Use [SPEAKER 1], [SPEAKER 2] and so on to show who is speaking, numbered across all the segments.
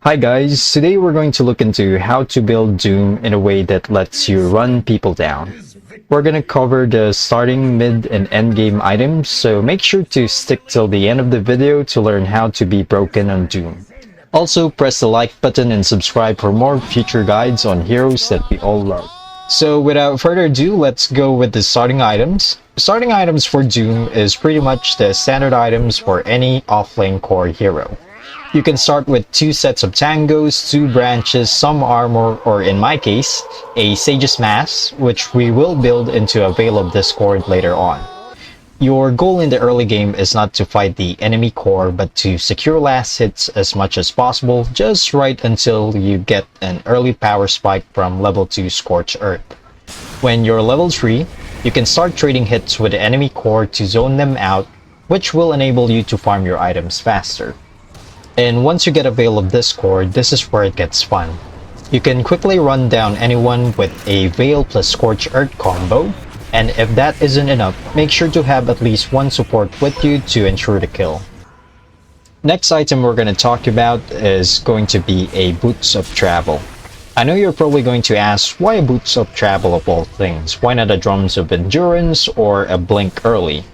[SPEAKER 1] Hi guys, today we're going to look into how to build Doom in a way that lets you run people down. We're going to cover the starting, mid, and end game items, so make sure to stick till the end of the video to learn how to be broken on Doom. Also, press the like button and subscribe for more future guides on heroes that we all love. So without further ado, let's go with the starting items. Starting items for Doom is pretty much the standard items for any offlane core hero. You can start with 2 sets of tangos, 2 branches, some armor, or in my case, a Sage's Mask, which we will build into a Veil of Discord later on. Your goal in the early game is not to fight the enemy core, but to secure last hits as much as possible, just right until you get an early power spike from level 2 Scorched Earth. When you're level 3, you can start trading hits with the enemy core to zone them out, which will enable you to farm your items faster. And once you get a Veil of Discord, this is where it gets fun. You can quickly run down anyone with a Veil plus Scorched Earth combo, and if that isn't enough, make sure to have at least one support with you to ensure the kill. Next item we're going to talk about is going to be a Boots of Travel. I know you're probably going to ask, why a Boots of Travel of all things? Why not a Drums of Endurance or a Blink Early?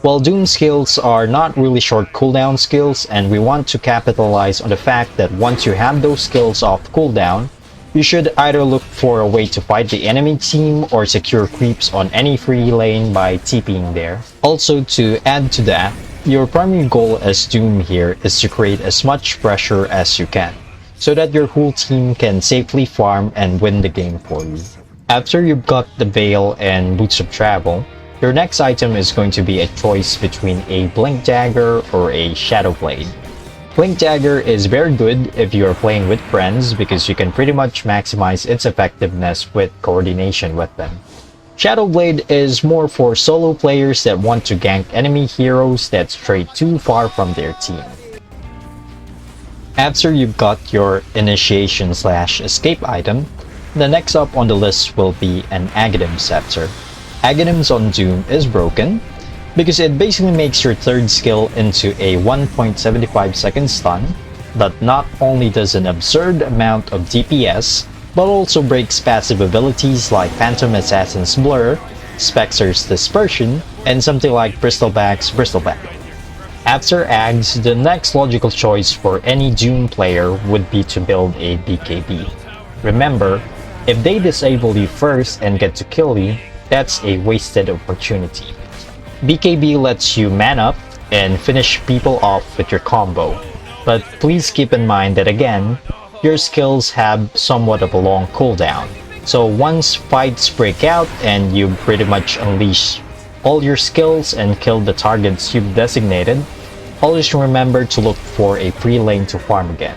[SPEAKER 1] Well, Doom skills are not really short cooldown skills, and we want to capitalize on the fact that once you have those skills off cooldown, you should either look for a way to fight the enemy team or secure creeps on any free lane by TPing there. Also, to add to that, your primary goal as Doom here is to create as much pressure as you can, so that your whole team can safely farm and win the game for you. After you've got the Veil and Boots of Travel, your next item is going to be a choice between a Blink Dagger or a Shadow Blade. Blink Dagger is very good if you are playing with friends because you can pretty much maximize its effectiveness with coordination with them. Shadow Blade is more for solo players that want to gank enemy heroes that stray too far from their team. After you've got your initiation/escape item, the next up on the list will be an Aghanim Scepter. Aghanim's on Doom is broken because it basically makes your third skill into a 1.75 second stun that not only does an absurd amount of DPS, but also breaks passive abilities like Phantom Assassin's Blur, Spectre's Dispersion, and something like Bristleback's Bristleback. After Ags, the next logical choice for any Doom player would be to build a BKB. Remember, if they disable you first and get to kill you, that's a wasted opportunity. BKB lets you man up and finish people off with your combo, but please keep in mind that again, your skills have somewhat of a long cooldown. So once fights break out and you pretty much unleash all your skills and kill the targets you've designated, always remember to look for a free lane to farm again.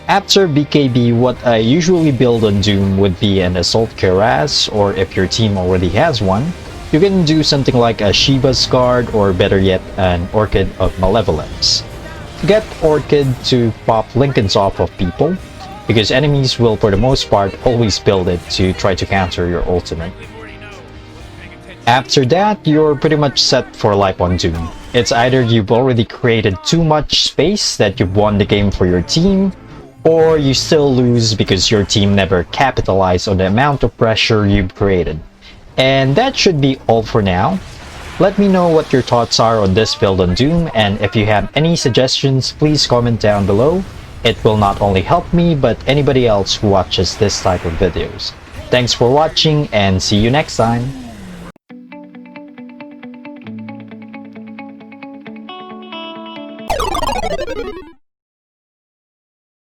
[SPEAKER 1] After BKB, what I usually build on Doom would be an Assault Cuirass, or if your team already has one, you can do something like a Shiva's Guard, or better yet, an Orchid of Malevolence. Get Orchid to pop Lincolns off of people, because enemies will for the most part always build it to try to counter your ultimate. After that, you're pretty much set for life on Doom. It's either you've already created too much space that you've won the game for your team, or you still lose because your team never capitalized on the amount of pressure you've created. And that should be all for now. Let me know what your thoughts are on this build on Doom, and if you have any suggestions, please comment down below. It will not only help me, but anybody else who watches this type of videos. Thanks for watching, and see you next time!